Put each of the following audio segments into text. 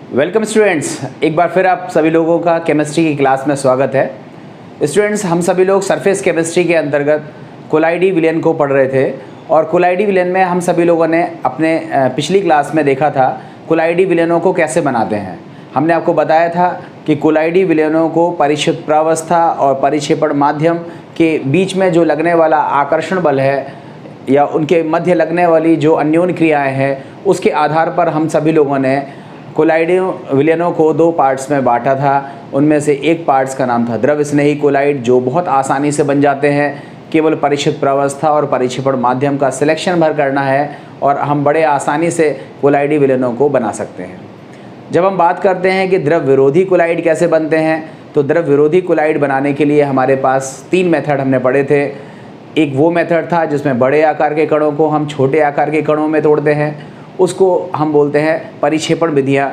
Welcome students, एक बार फिर आप सभी लोगों का केमिस्ट्री की क्लास में स्वागत है। स्टूडेंट्स, हम सभी लोग सरफेस केमिस्ट्री के अंतर्गत कोलाइडी विलयन को पढ़ रहे थे और कोलाइडी विलयन में हम सभी लोगों ने अपने पिछली क्लास में देखा था कोलाइडी विलयनों को कैसे बनाते हैं। हमने आपको बताया था कि कोलाइडी विलयनों को परिक्षेप प्रावस्था और परिक्षेपण माध्यम के बीच में जो लगने वाला आकर्षण बल है या उनके मध्य लगने वाली जो अन्योन्य क्रियाएँ हैं उसके आधार पर हम सभी लोगों ने कोलाइडी विलयनों को दो पार्ट्स में बांटा था। उनमें से एक पार्ट्स का नाम था द्रव स्नेही कोलाइड, जो बहुत आसानी से बन जाते हैं। केवल परिक्षेप प्रावस्था और परिक्षेपण माध्यम का सिलेक्शन भर करना है और हम बड़े आसानी से कोलाइडी विलयनों को बना सकते हैं। जब हम बात करते हैं कि द्रव विरोधी कोलाइड कैसे बनते हैं, तो द्रव विरोधी कोलाइड बनाने के लिए हमारे पास 3 मेथड हमने पढ़े थे। एक वो मेथड था जिसमें बड़े आकार के कणों को हम छोटे आकार के कणों में तोड़ते हैं, उसको हम बोलते हैं परिक्षेपण विधियाँ।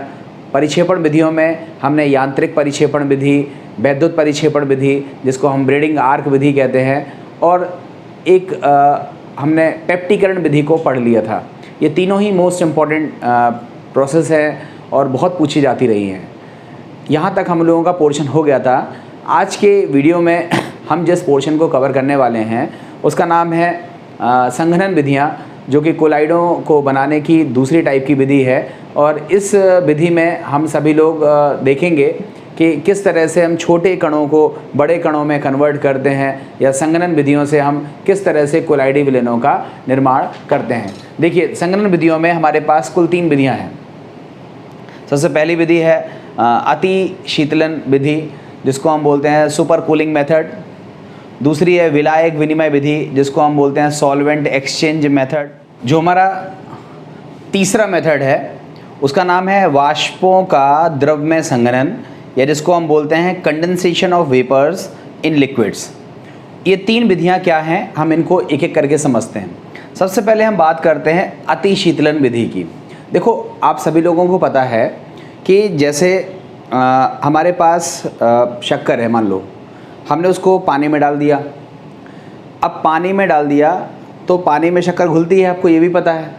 परिक्षेपण विधियों में हमने यांत्रिक परिक्षेपण विधि, वैद्युत परिक्षेपण विधि जिसको हम ब्रेडिंग आर्क विधि कहते हैं, और एक हमने पेप्टीकरण विधि को पढ़ लिया था। ये तीनों ही मोस्ट इम्पॉर्टेंट प्रोसेस है और बहुत पूछी जाती रही हैं। यहाँ तक हम लोगों का पोर्शन हो गया था। आज के वीडियो में हम जिस पोर्शन को कवर करने वाले हैं उसका नाम है संघनन विधियाँ, जो कि कोलाइडों को बनाने की दूसरी टाइप की विधि है। और इस विधि में हम सभी लोग देखेंगे कि किस तरह से हम छोटे कणों को बड़े कणों में कन्वर्ट करते हैं, या संघनन विधियों से हम किस तरह से कोलाइडी विलयनों का निर्माण करते हैं। देखिए, संघनन विधियों में हमारे पास कुल 3 विधियाँ हैं। सबसे पहली विधि है अति शीतलन विधि, जिसको हम बोलते हैं सुपर कूलिंग मेथड। दूसरी है विलायक विनिमय विधि, जिसको हम बोलते हैं सॉल्वेंट एक्सचेंज मेथड। जो हमारा तीसरा मेथड है उसका नाम है वाष्पों का द्रव में संघनन, या जिसको हम बोलते हैं condensation of vapours in liquids. ये 3 विधियां क्या हैं, हम इनको एक एक करके समझते हैं। सबसे पहले हम बात करते हैं अति शीतलन विधि की। देखो, आप सभी लोगों को पता है कि जैसे हमारे पास शक्कर है, मान लो हमने उसको पानी में डाल दिया। अब पानी में डाल दिया तो पानी में शक्कर घुलती है, आपको ये भी पता है।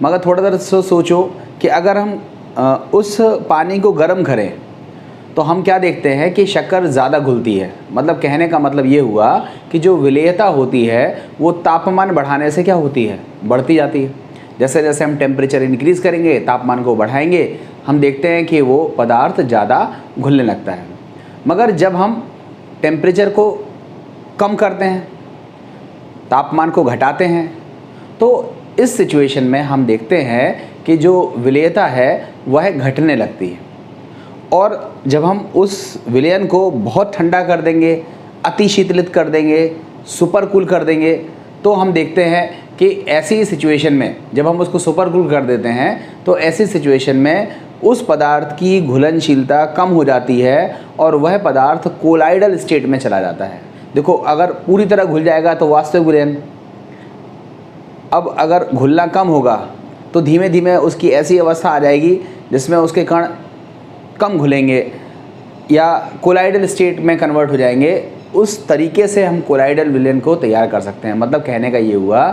मगर थोड़ा देर सोचो कि अगर हम उस पानी को गर्म करें तो हम क्या देखते हैं कि शक्कर ज़्यादा घुलती है। मतलब कहने का मतलब ये हुआ कि जो विलेयता होती है वो तापमान बढ़ाने से क्या होती है, बढ़ती जाती है। जैसे जैसे हम टेम्परेचर इंक्रीज़ करेंगे, तापमान को बढ़ाएंगे, हम देखते हैं कि वो पदार्थ ज़्यादा घुलने लगता है। मगर जब हम टेम्परेचर को कम करते हैं, तापमान को घटाते हैं, तो इस सिचुएशन में हम देखते हैं कि जो विलेयता है वह घटने लगती है। और जब हम उस विलयन को बहुत ठंडा कर देंगे, अति शीतलित कर देंगे, सुपर कूल कर देंगे, तो हम देखते हैं कि ऐसी सिचुएशन में जब हम उसको सुपर कूल कर देते हैं तो ऐसी सिचुएशन में उस पदार्थ की घुलनशीलता कम हो जाती है और वह पदार्थ कोलाइडल स्टेट में चला जाता है। देखो, अगर पूरी तरह घुल जाएगा तो वास्तविक विलयन, अब अगर घुलना कम होगा तो धीमे धीमे उसकी ऐसी अवस्था आ जाएगी जिसमें उसके कण कम घुलेंगे या कोलाइडल स्टेट में कन्वर्ट हो जाएंगे। उस तरीके से हम कोलाइडल विलयन को तैयार कर सकते हैं। मतलब कहने का ये हुआ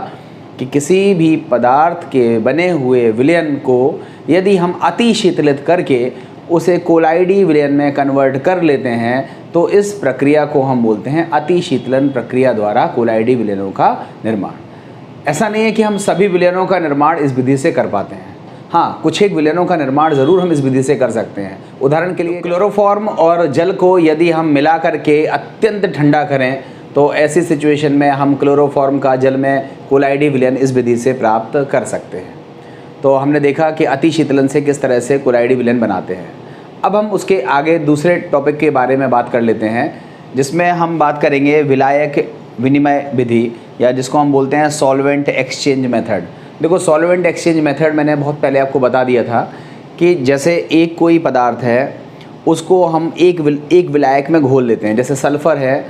कि किसी भी पदार्थ के बने हुए विलयन को यदि हम अति शीतलित करके उसे कोलाइडी विलयन में कन्वर्ट कर लेते हैं तो इस प्रक्रिया को हम बोलते हैं अति शीतलन प्रक्रिया द्वारा कोलाइडी विलयनों का निर्माण। ऐसा नहीं है कि हम सभी विलयनों का निर्माण इस विधि से कर पाते हैं। हाँ, कुछ एक विलयनों का निर्माण ज़रूर हम इस विधि से कर सकते हैं। उदाहरण के लिए क्लोरोफॉर्म और जल को यदि हम मिला करके अत्यंत ठंडा करें तो ऐसी सिचुएशन में हम क्लोरोफॉर्म का जल में कोलाइडी विलयन इस विधि से प्राप्त कर सकते हैं। तो हमने देखा कि अति शीतलन से किस तरह से कोलाइडी विलयन बनाते हैं। अब हम उसके आगे दूसरे टॉपिक के बारे में बात कर लेते हैं, जिसमें हम बात करेंगे विलायक विनिमय विधि, या जिसको हम बोलते हैं सॉल्वेंट एक्सचेंज मेथड। देखो, सॉल्वेंट एक्सचेंज मेथड मैंने बहुत पहले आपको बता दिया था कि जैसे एक कोई पदार्थ है उसको हम एक विलायक में घोल लेते हैं। जैसे सल्फ़र है,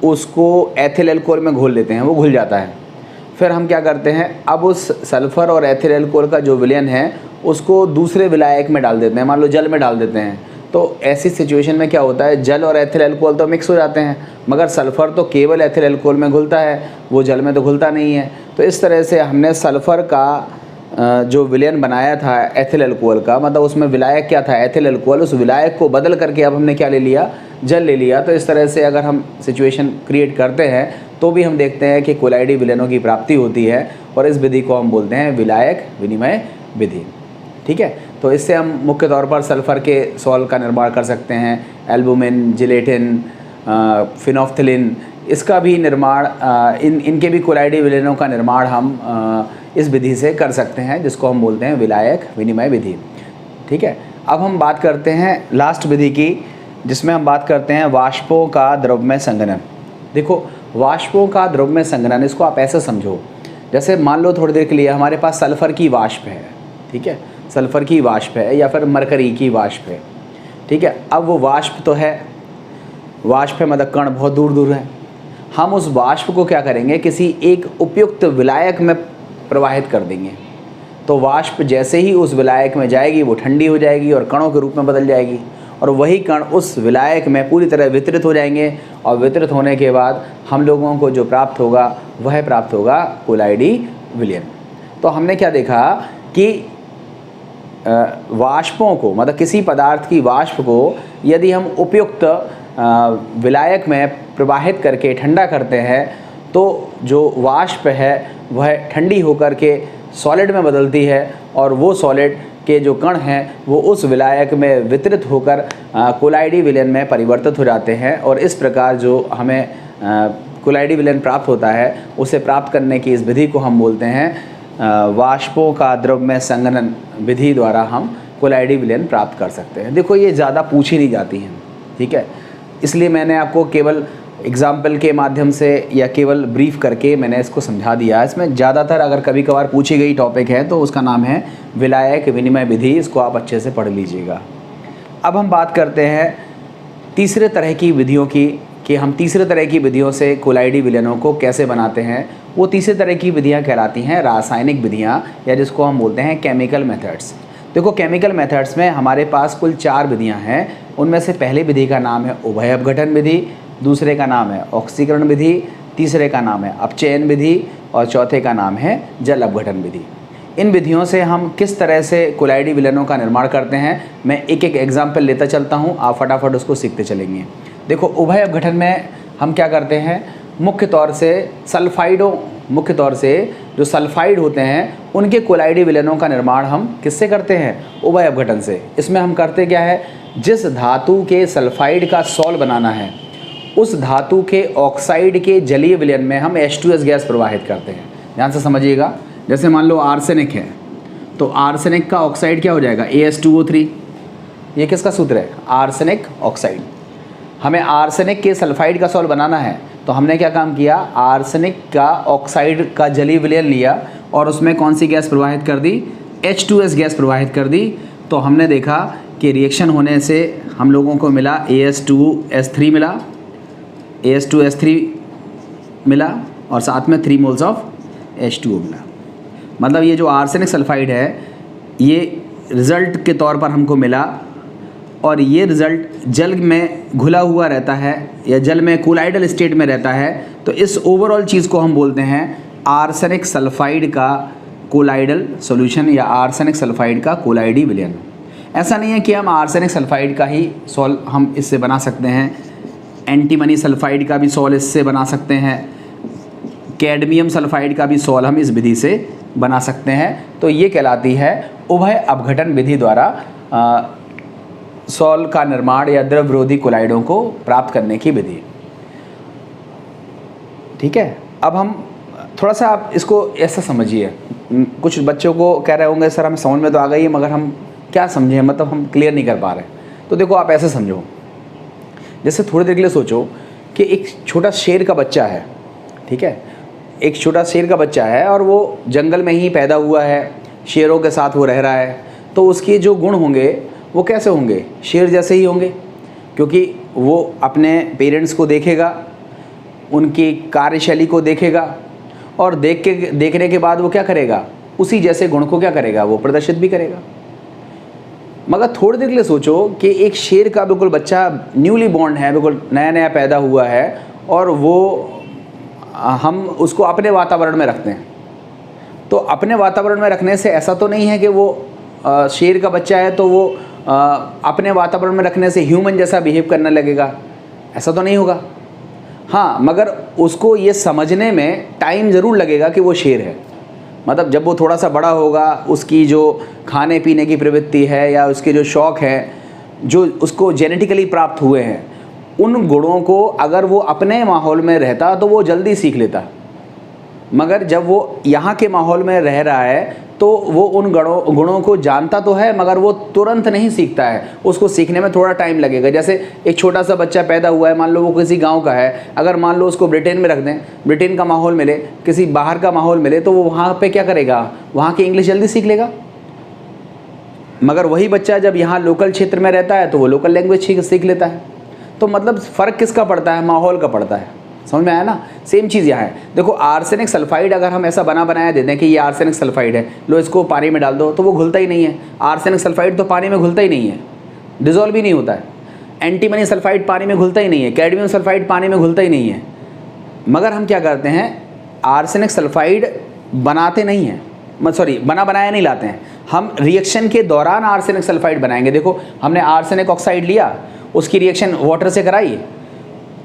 उसको एथिल एल्कोहल में घोल लेते हैं, वो घुल जाता है। फिर हम क्या करते हैं, अब उस सल्फ़र और एथिल एल्कोहल का जो विलयन है उसको दूसरे विलायक में डाल देते हैं, मान लो जल में डाल देते हैं। तो ऐसी सिचुएशन में क्या होता है, जल और एथिल एल्कोहल तो मिक्स हो जाते हैं, मगर सल्फ़र तो केवल एथिल एल्कोहल में घुलता है, वो जल में तो घुलता नहीं है। तो इस तरह से हमने सल्फ़र का जो विलयन बनाया था एथिल अल्कोहल का, मतलब उसमें विलायक क्या था, एथिल अल्कोहल, उस विलायक को बदल करके अब हमने क्या ले लिया, जल ले लिया। तो इस तरह से अगर हम सिचुएशन क्रिएट करते हैं तो भी हम देखते हैं कि कोलाइडी विलयनों की प्राप्ति होती है, और इस विधि को हम बोलते हैं विलायक विनिमय विधि। ठीक है, तो इससे हम मुख्य तौर पर सल्फ़र के सॉल्ट का निर्माण कर सकते हैं, एल्बुमिन, जिलेटिन, फिनोफ्थिलिन, इसका भी निर्माण, इनके भी कोलाइडी विलयनों का निर्माण हम इस विधि से कर सकते हैं, जिसको हम बोलते हैं विलायक विनिमय विधि। ठीक है, अब हम बात करते हैं लास्ट विधि की, जिसमें हम बात करते हैं वाष्पों का द्रव्यमय संघनन। देखो, वाष्पों का द्रव्यमय संघनन, इसको आप ऐसे समझो, जैसे मान लो थोड़ी देर के लिए हमारे पास सल्फ़र की वाष्प है, ठीक है, सल्फ़र की वाष्प है या फिर मरकरी की वाष्प है। ठीक है, अब वो वाष्प तो है, वाष्प है मतलब कण बहुत दूर दूर है। हम उस वाष्प को क्या करेंगे, किसी एक उपयुक्त विलायक में प्रवाहित कर देंगे। तो वाष्प जैसे ही उस विलायक में जाएगी वो ठंडी हो जाएगी और कणों के रूप में बदल जाएगी, और वही कण उस विलायक में पूरी तरह वितरित हो जाएंगे, और वितरित होने के बाद हम लोगों को जो प्राप्त होगा वह प्राप्त होगा कोलाइडी विलयन। तो हमने क्या देखा कि वाष्पों को, मतलब किसी पदार्थ की वाष्प को यदि हम उपयुक्त विलायक में प्रवाहित करके ठंडा करते हैं तो जो वाष्प है वह ठंडी होकर के सॉलिड में बदलती है, और वो सॉलिड के जो कण हैं वो उस विलायक में वितरित होकर कोलाइडी विलयन में परिवर्तित हो जाते हैं, और इस प्रकार जो हमें कोलाइडी विलयन प्राप्त होता है उसे प्राप्त करने की इस विधि को हम बोलते हैं वाष्पों का द्रव्यमय संघनन विधि द्वारा हम कोलाइडी विलयन प्राप्त कर सकते हैं। देखो, ये ज़्यादा पूछी नहीं जाती हैं, ठीक है, इसलिए मैंने आपको केवल एग्जाम्पल के माध्यम से या केवल ब्रीफ करके मैंने इसको समझा दिया। इसमें ज़्यादातर अगर कभी कभार पूछी गई टॉपिक है तो उसका नाम है विलायक विनिमय विधि, इसको आप अच्छे से पढ़ लीजिएगा। अब हम बात करते हैं तीसरे तरह की विधियों की, कि हम तीसरे तरह की विधियों से कोलाइडी विलयनों को कैसे बनाते हैं। वो तीसरे तरह की विधियाँ कहलाती हैं रासायनिक विधियाँ, या जिसको हम बोलते हैं केमिकल मेथड्स। देखो, केमिकल मेथड्स में हमारे पास कुल 4 विधियाँ हैं। उनमें से पहले विधि का नाम है उभय अपघटन विधि, दूसरे का नाम है ऑक्सीकरण विधि, तीसरे का नाम है अपचयन विधि, और चौथे का नाम है जल अपघटन विधि। इन विधियों से हम किस तरह से कोलाइडी विलयनों का निर्माण करते हैं, मैं एक एक एग्जाम्पल लेता चलता हूँ, आप फटाफट उसको सीखते चलेंगे। देखो, उभय अपघटन में हम क्या करते हैं, मुख्य तौर से जो सल्फाइड होते हैं उनके कोलाइडी विलयनों का निर्माण हम किससे करते हैं, उभय अपघटन से। इसमें हम करते क्या है, जिस धातु के सल्फाइड का सॉल्ट बनाना है उस धातु के ऑक्साइड के जलीय विलयन में हम H2S गैस प्रवाहित करते हैं। ध्यान से समझिएगा, जैसे मान लो आर्सेनिक है तो आर्सेनिक का ऑक्साइड क्या हो जाएगा, AS2O3। ये किसका सूत्र है, आर्सेनिक ऑक्साइड। हमें आर्सेनिक के सल्फाइड का सॉल्ट बनाना है तो हमने क्या काम किया, आर्सेनिक का ऑक्साइड का जलीय विलयन लिया और उसमें कौन सी गैस प्रवाहित कर दी, H2S गैस प्रवाहित कर दी। तो हमने देखा कि रिएक्शन होने से हम लोगों को मिला AS2S3 मिला, और साथ में 3 मोल्स ऑफ H2O मिला। मतलब ये जो आर्सेनिक सल्फाइड है ये रिज़ल्ट के तौर पर हमको मिला, और ये रिज़ल्ट जल में घुला हुआ रहता है या जल में कोलाइडल स्टेट में रहता है। तो इस ओवरऑल चीज़ को हम बोलते हैं आर्सेनिक सल्फाइड का कोलाइडल सॉल्यूशन या आर्सेनिक सल्फाइड का कोलाइडी विलयन। ऐसा नहीं है कि हम आर्सेनिक सल्फाइड का ही सॉल हम इससे बना सकते हैं, एंटीमनी सल्फाइड का भी सॉल इससे बना सकते हैं, कैडमियम सल्फाइड का भी सॉल हम इस विधि से बना सकते हैं। तो ये कहलाती है उभय अपघटन विधि द्वारा सॉल का निर्माण या द्रव विरोधी कोलाइडों को प्राप्त करने की विधि। ठीक है, अब हम थोड़ा सा आप इसको ऐसा समझिए, कुछ बच्चों को कह रहे होंगे सर हमें समझ में तो आ गई है मगर हम क्या समझें, मतलब हम क्लियर नहीं कर पा रहे। तो देखो, आप ऐसे समझो, जैसे थोड़ी देर के लिए सोचो कि एक छोटा शेर का बच्चा है, ठीक है, एक छोटा शेर का बच्चा है और वो जंगल में ही पैदा हुआ है, शेरों के साथ वो रह रहा है। तो उसके जो गुण होंगे वो कैसे होंगे, शेर जैसे ही होंगे, क्योंकि वो अपने पेरेंट्स को देखेगा, उनकी कार्यशैली को देखेगा, और देखने के बाद वो क्या करेगा, उसी जैसे गुण को क्या करेगा, वो प्रदर्शित भी करेगा। मगर थोड़ी देर के लिए सोचो कि एक शेर का बिल्कुल बच्चा न्यूली बॉर्न है, बिल्कुल नया नया पैदा हुआ है, और वो हम उसको अपने वातावरण में रखते हैं, तो अपने वातावरण में रखने से ऐसा तो नहीं है कि वो शेर का बच्चा है तो वो अपने वातावरण में रखने से ह्यूमन जैसा बिहेव करने लगेगा, ऐसा तो नहीं होगा। हाँ, मगर उसको ये समझने में टाइम ज़रूर लगेगा कि वो शेर है। मतलब जब वो थोड़ा सा बड़ा होगा, उसकी जो खाने पीने की प्रवृत्ति है या उसके जो शौक़ हैं, जो उसको जेनेटिकली प्राप्त हुए हैं, उन गुणों को अगर वो अपने माहौल में रहता तो वो जल्दी सीख लेता। मगर जब वो यहाँ के माहौल में रह रहा है तो वो उन गुणों को जानता तो है, मगर वो तुरंत नहीं सीखता है, उसको सीखने में थोड़ा टाइम लगेगा। जैसे एक छोटा सा बच्चा पैदा हुआ है, मान लो वो किसी गांव का है, अगर मान लो उसको ब्रिटेन में रख दें, ब्रिटेन का माहौल मिले, किसी बाहर का माहौल मिले, तो वो वहाँ पे क्या करेगा, वहाँ की इंग्लिश जल्दी सीख लेगा। मगर वही बच्चा जब यहाँ लोकल क्षेत्र में रहता है तो वो लोकल लैंग्वेज सीख लेता है। तो मतलब फ़र्क किसका पड़ता है, माहौल का पड़ता है। समझ में आया ना। सेम चीज़ यहाँ है। देखो आर्सेनिक सल्फाइड अगर हम ऐसा बनाया दे दें कि ये आर्सेनिक सल्फाइड है, लो इसको पानी में डाल दो, तो वो घुलता ही नहीं है। आर्सेनिक सल्फाइड तो पानी में घुलता ही नहीं है, डिज़ोल्व ही नहीं होता है। एंटीमनी सल्फाइड पानी में घुलता ही नहीं है, कैडमियम सल्फाइड पानी में घुलता ही नहीं है। मगर हम क्या करते हैं, आर्सेनिक सल्फाइड बनाते नहीं हैं, बनाया नहीं लाते हैं, हम रिएक्शन के दौरान आर्सेनिक सल्फाइड बनाएंगे। देखो हमने आर्सेनिक ऑक्साइड लिया, उसकी रिएक्शन वाटर से कराई,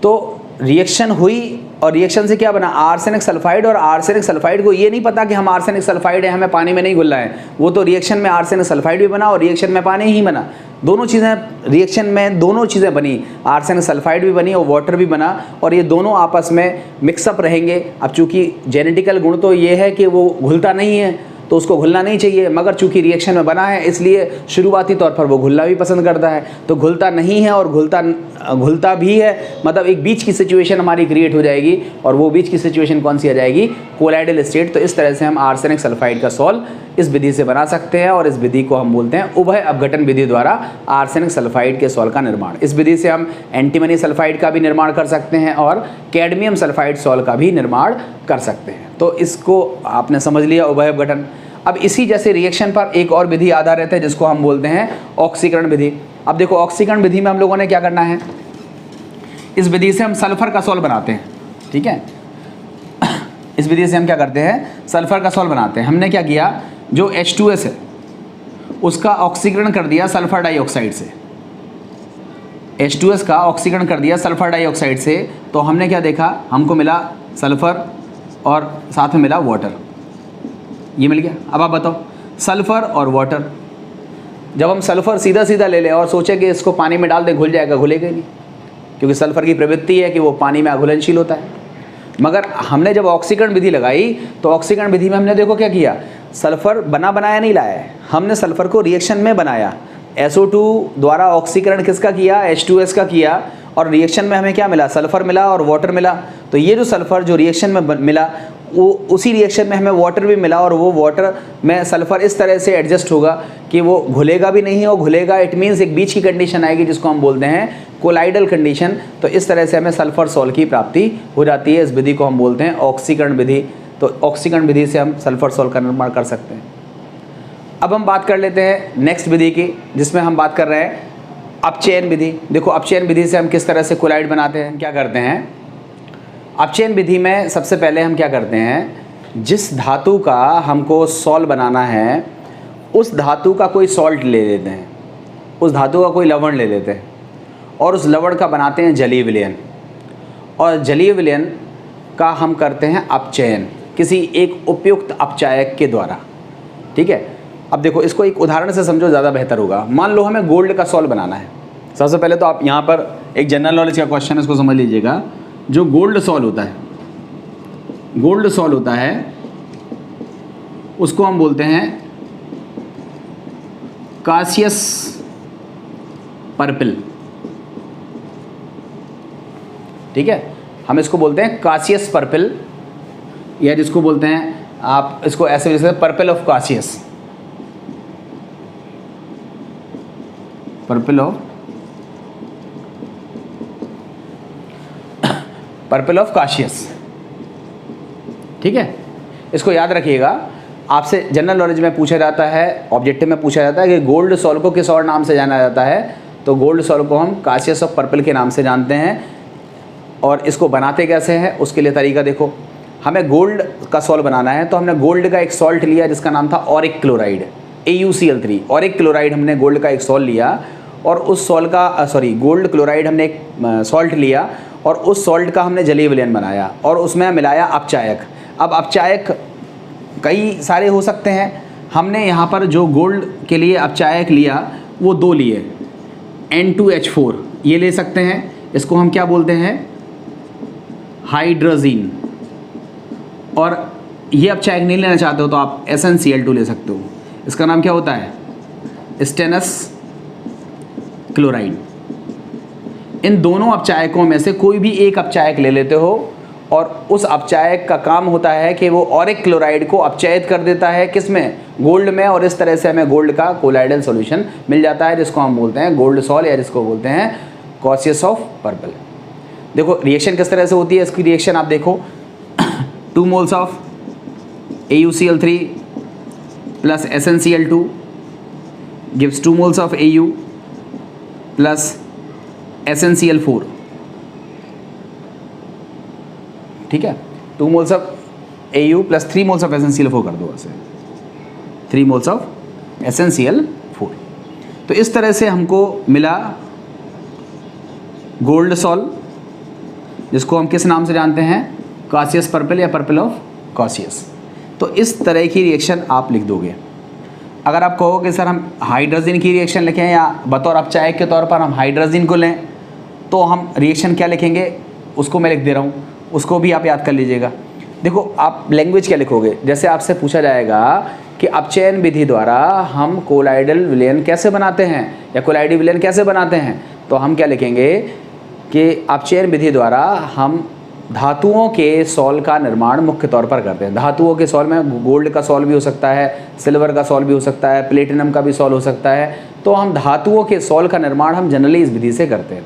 तो रिएक्शन हुई और रिएक्शन से क्या बना, आर्सेनिक सल्फाइड। और आर्सेनिक सल्फाइड को ये नहीं पता कि हम आर्सेनिक सल्फाइड है, हमें पानी में नहीं घुलना है। वो तो रिएक्शन में आर्सेनिक सल्फाइड भी बना और रिएक्शन में पानी ही बना, दोनों चीज़ें रिएक्शन में, दोनों चीज़ें बनी, आर्सेनिक सल्फाइड भी बनी और वाटर भी बना, और ये दोनों आपस में मिक्सअप रहेंगे। अब चूँकि जेनेटिकल गुण तो ये है कि वो घुलता नहीं है, तो उसको घुलना नहीं चाहिए, मगर चूंकि रिएक्शन में बना है इसलिए शुरुआती तौर पर वो घुलना भी पसंद करता है। तो घुलता नहीं है और घुलता भी है, मतलब एक बीच की सिचुएशन हमारी क्रिएट हो जाएगी। और वो बीच की सिचुएशन कौन सी आ जाएगी, कोलाइडल स्टेट। तो इस तरह से हम आर्सेनिक सल्फाइड का सॉल्व इस विधि से बना सकते हैं, और इस विधि को हम बोलते हैं उभय अपघटन विधि द्वारा आर्सेनिक सल्फाइड के सॉल्व का निर्माण। इस विधि से हम एंटीमनी सल्फाइड का भी निर्माण कर सकते हैं और कैडमियम सल्फाइड सॉल्व का भी निर्माण कर सकते हैं। तो इसको आपने समझ लिया, उभय अपघटन। अब इसी जैसे रिएक्शन पर एक और विधि आधारित है जिसको हम बोलते हैं ऑक्सीकरण विधि। अब देखो ऑक्सीकरण विधि में हम लोगों ने क्या करना है, इस विधि से हम सल्फर का सॉल्व बनाते हैं, ठीक है। इस विधि से हम क्या करते हैं, सल्फर का सॉल्व बनाते हैं। हमने क्या किया, जो H2S है उसका ऑक्सीकरण कर दिया सल्फर डाइऑक्साइड से, H2S का ऑक्सीकरण कर दिया सल्फर डाइऑक्साइड से। तो हमने क्या देखा, हमको मिला सल्फर और साथ में मिला वाटर, ये मिल गया। अब आप बताओ, सल्फ़र और वाटर, जब हम सल्फ़र सीधा सीधा ले लें और सोचें कि इसको पानी में डाल दें, घुल जाएगा, घुलेगा ही नहीं, क्योंकि सल्फ़र की प्रवृत्ति है कि वो पानी में अघुलनशील होता है। मगर हमने जब ऑक्सीकरण विधि लगाई तो ऑक्सीकरण विधि में हमने देखो क्या किया, सल्फ़र बनाया नहीं लाया है, हमने सल्फ़र को रिएक्शन में बनाया। SO2 द्वारा ऑक्सीकरण किसका किया, H2S का किया, और रिएक्शन में हमें क्या मिला, सल्फ़र मिला और वाटर मिला। तो ये जो सल्फ़र जो रिएक्शन में मिला, वो उसी रिएक्शन में हमें वाटर भी मिला, और वो वाटर में सल्फ़र इस तरह से एडजस्ट होगा कि वो घुलेगा भी नहीं और घुलेगा, इट मीन्स एक बीच की कंडीशन आएगी जिसको हम बोलते हैं कोलाइडल कंडीशन। तो इस तरह से हमें सल्फ़र सॉल्ट की प्राप्ति हो जाती है। इस विधि को हम बोलते हैं ऑक्सीकरण विधि। तो ऑक्सीकरण विधि से हम सल्फ़र सॉल्ट का निर्माण कर सकते हैं। अब हम बात कर लेते हैं नेक्स्ट विधि की, जिसमें हम बात कर रहे हैं अपचयन विधि। देखो अपचयन विधि से हम किस तरह से कोलाइड बनाते हैं, क्या करते हैं। अपचयन विधि में सबसे पहले हम क्या करते हैं, जिस धातु का हमको सॉल्ट बनाना है उस धातु का कोई सॉल्ट ले लेते हैं, उस धातु का कोई लवण ले लेते हैं, और उस लवण का बनाते हैं जलीय विलयन, और जलीय विलयन का हम करते हैं अपचयन किसी एक उपयुक्त अपचायक के द्वारा, ठीक है। अब देखो इसको एक उदाहरण से समझो, ज़्यादा बेहतर होगा। मान लो हमें गोल्ड का सॉल्ट बनाना है। सबसे पहले तो आप यहाँ पर एक जनरल नॉलेज का क्वेश्चन है, इसको समझ लीजिएगा। जो गोल्ड सॉल्ट होता है, गोल्ड सॉल्ट होता है, उसको हम बोलते हैं कासियस पर्पिल, ठीक है। हम इसको बोलते हैं कासियस पर्पिल, या जिसको बोलते हैं आप इसको ऐसे जैसे पर्पिल ऑफ कासियस, पर्पिल ऑफ कासियस, ठीक है। इसको याद रखिएगा, आपसे जनरल नॉलेज में पूछा जाता है, ऑब्जेक्टिव में पूछा जाता है कि गोल्ड सॉल्ट को किस और नाम से जाना जाता है। तो गोल्ड सॉल्ट को हम कासियस ऑफ पर्पिल के नाम से जानते हैं। और इसको बनाते कैसे हैं उसके लिए तरीका देखो। हमें गोल्ड का सॉल्ट बनाना है, तो हमने गोल्ड का एक सॉल्ट लिया जिसका नाम था Auric chloride, AuCl3। Auric chloride हमने गोल्ड का एक सॉल्ट लिया और उस सॉल्ट का गोल्ड क्लोराइड हमने एक सॉल्ट लिया और उस सॉल्ट का हमने जलीय विलयन बनाया और उसमें मिलाया अपचायक। अब अपचायक कई सारे हो सकते हैं, हमने यहाँ पर जो गोल्ड के लिए अपचायक लिया वो 2 लिए, N2H4 ये ले सकते हैं, इसको हम क्या बोलते हैं, हाइड्रोजीन। और ये अपचायक नहीं लेना चाहते हो तो आप SnCl2 ले सकते हो, इसका नाम क्या होता है, स्टेनस क्लोराइड। इन दोनों अपचायकों में से कोई भी एक अपचायक ले लेते हो और उस अपचायक का काम होता है कि वो ऑरिक क्लोराइड को अपचयित कर देता है, किसमें, गोल्ड में, और इस तरह से हमें गोल्ड का कोलाइडल सॉल्यूशन मिल जाता है जिसको हम बोलते हैं गोल्ड सॉल या जिसको बोलते हैं कॉसियस ऑफ पर्पल। देखो रिएक्शन किस तरह से होती है, इसकी रिएक्शन आप देखो 2 moles of AuCl3 plus SnCl2 gives 2 moles of Au plus SnCl4, ठीक है। 2 moles of Au plus 3 moles of SnCl4 कर दो ऐसे, 3 moles ऑफ SnCl4। तो इस तरह से हमको मिला गोल्ड सॉल, जिसको हम किस नाम से जानते हैं, कॉसियस पर्पल या पर्पल ऑफ कॉसियस। तो इस तरह की रिएक्शन आप लिख दोगे। अगर आप कहो कि सर हम हाइड्रोजन की रिएक्शन लिखें या बतौर अपचायक के तौर पर हम हाइड्रोजन को लें, तो हम रिएक्शन क्या लिखेंगे उसको मैं लिख दे रहा हूँ, उसको भी आप याद कर लीजिएगा। देखो आप लैंग्वेज क्या लिखोगे, जैसे आपसे पूछा जाएगा कि अपचयन विधि द्वारा हम कोलाइडल विलयन कैसे बनाते हैं या कोलाइडी विलयन कैसे बनाते हैं, तो हम क्या लिखेंगे कि अपचयन विधि द्वारा हम धातुओं के सॉल का निर्माण मुख्य तौर पर करते हैं। धातुओं के सॉल में गोल्ड का सॉल भी हो सकता है, सिल्वर का सॉल भी हो सकता है, प्लेटिनम का भी सॉल हो सकता है। तो हम धातुओं के सॉल का निर्माण हम जनरली इस विधि से करते हैं।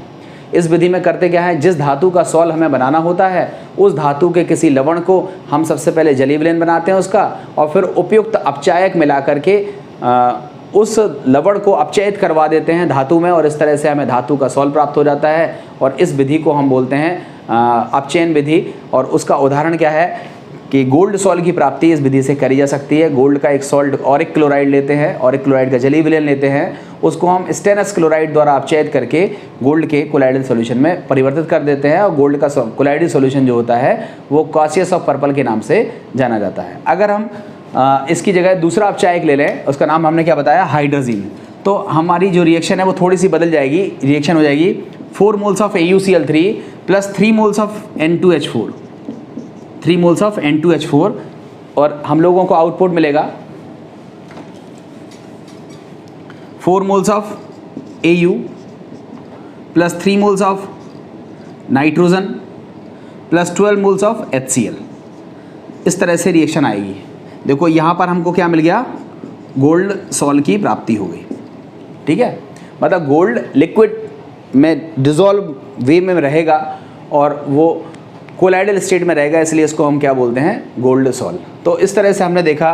इस विधि में करते क्या है, जिस धातु का सॉल हमें बनाना होता है उस धातु के किसी लवण को हम सबसे पहले जलीय विलयन बनाते हैं उसका, और फिर उपयुक्त अपचायक मिला करके उस लवण को अपचयित करवा देते हैं धातु में, और इस तरह से हमें धातु का सॉल प्राप्त हो जाता है। और इस विधि को हम बोलते हैं अपचयन विधि। और उसका उदाहरण क्या है कि गोल्ड सॉल की प्राप्ति इस विधि से करी जा सकती है। गोल्ड का एक सॉल्ट ऑरिक क्लोराइड लेते हैं, ऑरिक क्लोराइड का जलीय विलयन लेते हैं, उसको हम स्टेनस क्लोराइड द्वारा अपचयित करके गोल्ड के कोलाइडल सॉल्यूशन में परिवर्तित कर देते हैं, और गोल्ड का कोलाइडल सॉल्यूशन जो होता है वो कॉसियस ऑफ पर्पल के नाम से जाना जाता है। अगर हम इसकी जगह दूसरा अपचायक ले लें, उसका नाम हमने क्या बताया, हाइड्रोजीन, तो हमारी जो रिएक्शन है वो थोड़ी सी बदल जाएगी। रिएक्शन हो जाएगी 4 moles of AuCl3 plus 3 moles of N2H4, 3 moles of N2H4, और हम लोगों को आउटपुट मिलेगा 4 moles of Au plus 3 moles of nitrogen plus 12 moles of HCl। इस तरह से रिएक्शन आएगी। देखो यहाँ पर हमको क्या मिल गया, गोल्ड सॉल की प्राप्ति हो गई, ठीक है। मतलब गोल्ड लिक्विड में डिज़ोल्व वे में रहेगा और वो कोलाइडल स्टेट में रहेगा, इसलिए इसको हम क्या बोलते हैं, गोल्ड सॉल। तो इस तरह से हमने देखा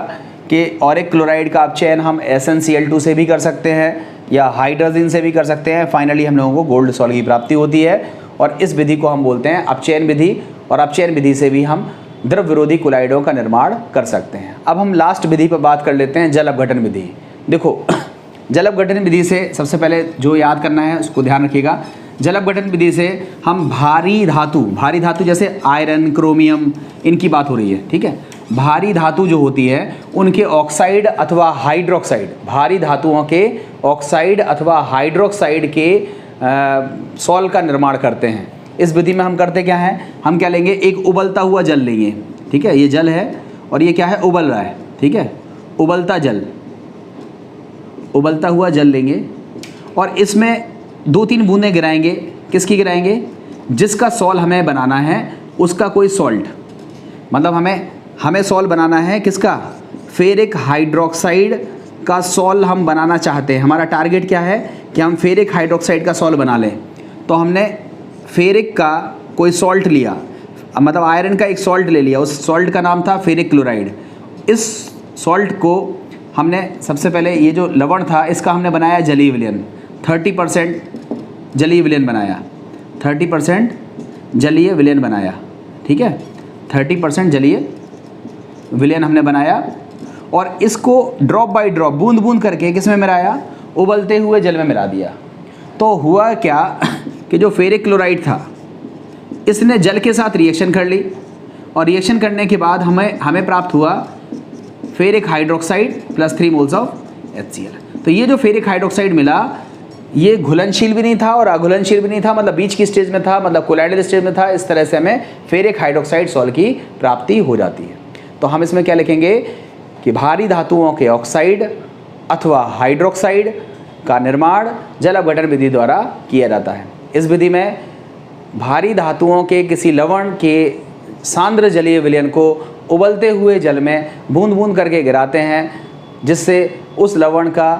कि ऑरिक क्लोराइड का अपचयन हम SnCl2 से भी कर सकते हैं या हाइड्रोजन से भी कर सकते हैं। फाइनली हम लोगों को गोल्ड सॉल की प्राप्ति होती है, और इस विधि को हम बोलते हैं अपचयन विधि, और अपचयन विधि से भी हम द्रव विरोधी कोलाइडों का निर्माण कर सकते हैं। अब हम लास्ट विधि पर बात कर लेते हैं, जल अपघटन विधि। देखो जल अपघटन विधि से सबसे पहले जो याद करना है उसको ध्यान रखिएगा। जल अपघटन विधि से हम भारी धातु जैसे आयरन, क्रोमियम, इनकी बात हो रही है, ठीक है। भारी धातु जो होती है उनके ऑक्साइड अथवा हाइड्रोक्साइड, भारी धातुओं के ऑक्साइड अथवा हाइड्रोक्साइड के सॉल का निर्माण करते हैं। इस विधि में हम करते क्या है, हम क्या लेंगे, एक उबलता हुआ जल लेंगे, ठीक है। ये जल है और ये क्या है, उबल रहा है, ठीक है। उबलता हुआ जल लेंगे और इसमें 2-3 बूंदें गिराएंगे। किसकी गिराएंगे, जिसका सॉल हमें बनाना है उसका कोई सॉल्ट, मतलब हमें सॉल बनाना है किसका, फेरिक हाइड्रोक्साइड का सॉल हम बनाना चाहते हैं। हमारा टारगेट क्या है कि हम फेरिक हाइड्रोक्साइड का सॉल बना लें। तो हमने फेरिक का कोई सॉल्ट लिया, मतलब आयरन का एक सॉल्ट ले लिया, उस सॉल्ट का नाम था फेरिक क्लोराइड। इस सॉल्ट को हमने सबसे पहले, ये जो लवण था इसका हमने बनाया जलीय विलयन, 30% जलीय विलयन बनाया, 30% जलीय विलयन बनाया, ठीक है। 30% जलीय विलयन हमने बनाया और इसको ड्रॉप बाय ड्रॉप, बूंद बूंद करके किस में मिलाया, उबलते हुए जल में मिला दिया। तो हुआ क्या कि जो फेरिक क्लोराइड था इसने जल के साथ रिएक्शन कर ली और रिएक्शन करने के बाद हमें प्राप्त हुआ ferric hydroxide plus 3 moles of HCl। तो ये जो फेरिक हाइड्रोक्साइड मिला ये घुलनशील भी नहीं था और अघुलनशील भी नहीं था, मतलब बीच की स्टेज में था, मतलब कोलाइडल स्टेज में था। इस तरह से हमें फेरिक हाइड्रोक्साइड सॉल्ट की प्राप्ति हो जाती है। तो हम इसमें क्या लिखेंगे कि भारी धातुओं के ऑक्साइड अथवा हाइड्रोक्साइड का निर्माण जल अपघटन विधि द्वारा किया जाता है। इस विधि में भारी धातुओं के किसी लवण के सांद्र जलीय विलयन को उबलते हुए जल में बूंद बूंद करके गिराते हैं, जिससे उस लवण का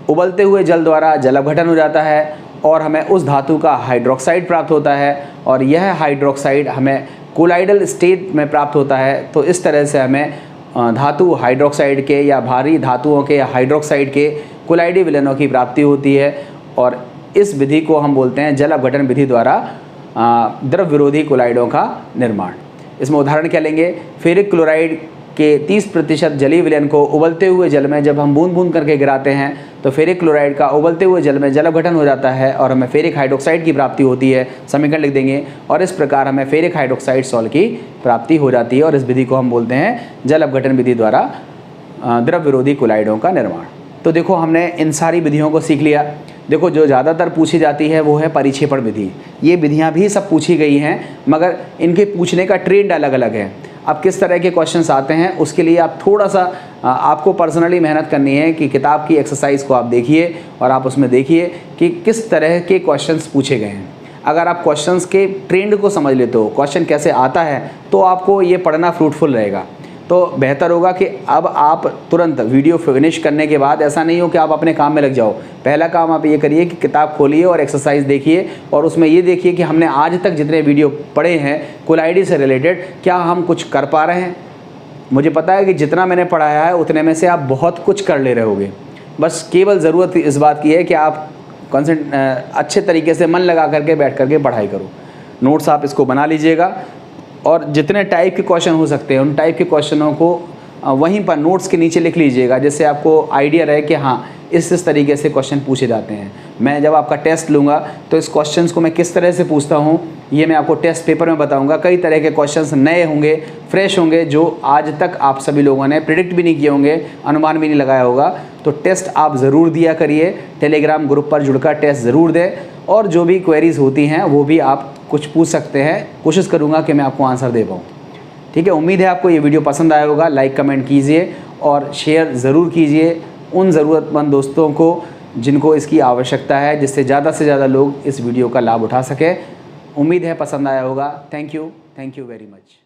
उबलते हुए जल द्वारा जल अपघटन हो जाता है और हमें उस धातु का हाइड्रोक्साइड प्राप्त होता है और यह हाइड्रोक्साइड हमें कोलाइडल स्टेट में प्राप्त होता है। तो इस तरह से हमें धातु हाइड्रोक्साइड के या भारी धातुओं के हाइड्रोक्साइड के कोलाइडी विलयनों की प्राप्ति होती है और इस विधि को हम बोलते हैं जल अपघटन विधि द्वारा द्रव विरोधी कोलाइडों का निर्माण। इसमें उदाहरण क्या लेंगे, फेरिक क्लोराइड के 30% जलीय विलयन को उबलते हुए जल में जब हम बूंद बूंद करके गिराते हैं तो फेरिक क्लोराइड का उबलते हुए जल में जल अपघटन हो जाता है और हमें फेरिक हाइड्रोक्साइड की प्राप्ति होती है। समीकरण लिख देंगे और इस प्रकार हमें फेरिक हाइड्रोक्साइड सॉल्ट की प्राप्ति हो जाती है और इस विधि को हम बोलते हैं जल अपघटन विधि द्वारा द्रव विरोधी कोलाइडों का निर्माण। तो देखो हमने इन सारी विधियों को सीख लिया। देखो जो ज़्यादातर पूछी जाती है वो है परिक्षेपण विधि। ये विधियाँ भी सब पूछी गई हैं मगर इनके पूछने का ट्रेंड अलग अलग है। अब किस तरह के क्वेश्चंस आते हैं उसके लिए आप थोड़ा सा आपको पर्सनली मेहनत करनी है कि किताब की एक्सरसाइज को आप देखिए और आप उसमें देखिए कि किस तरह के क्वेश्चंस पूछे गए हैं। अगर आप क्वेश्चंस के ट्रेंड को समझ लेते हो, क्वेश्चन कैसे आता है, तो आपको ये पढ़ना फ्रूटफुल रहेगा। तो बेहतर होगा कि अब आप तुरंत वीडियो फिनिश करने के बाद ऐसा नहीं हो कि आप अपने काम में लग जाओ। पहला काम आप ये करिए कि किताब खोलिए और एक्सरसाइज देखिए और उसमें ये देखिए कि हमने आज तक जितने वीडियो पढ़े हैं कोलाइडी से रिलेटेड क्या हम कुछ कर पा रहे हैं। मुझे पता है कि जितना मैंने पढ़ाया है उतने में से आप बहुत कुछ कर ले रहे होगे। बस केवल ज़रूरत इस बात की है कि आप अच्छे तरीके से मन लगा करके बैठ करके पढ़ाई करो। नोट्स आप इसको बना लीजिएगा और जितने टाइप के क्वेश्चन हो सकते हैं उन टाइप के क्वेश्चनों को वहीं पर नोट्स के नीचे लिख लीजिएगा, जिससे आपको आइडिया रहे कि हाँ इस तरीके से क्वेश्चन पूछे जाते हैं। मैं जब आपका टेस्ट लूँगा तो इस क्वेश्चंस को मैं किस तरह से पूछता हूँ ये मैं आपको टेस्ट पेपर में बताऊँगा। कई तरह के क्वेश्चंस नए होंगे, फ्रेश होंगे, जो आज तक आप सभी लोगों ने प्रिडिक्ट भी नहीं किए होंगे, अनुमान भी नहीं लगाया होगा। तो टेस्ट आप ज़रूर दिया करिए, टेलीग्राम ग्रुप पर जुड़कर टेस्ट ज़रूर दें और जो भी क्वेरीज़ होती हैं वो भी आप कुछ पूछ सकते हैं। कोशिश करूँगा कि मैं आपको आंसर दे पाऊँ। ठीक है, उम्मीद है आपको ये वीडियो पसंद आया होगा। लाइक कमेंट कीजिए और शेयर ज़रूर कीजिए उन ज़रूरतमंद दोस्तों को जिनको इसकी आवश्यकता है, जिससे ज़्यादा से ज़्यादा लोग इस वीडियो का लाभ उठा सकें। उम्मीद है पसंद आया होगा। Thank you very much.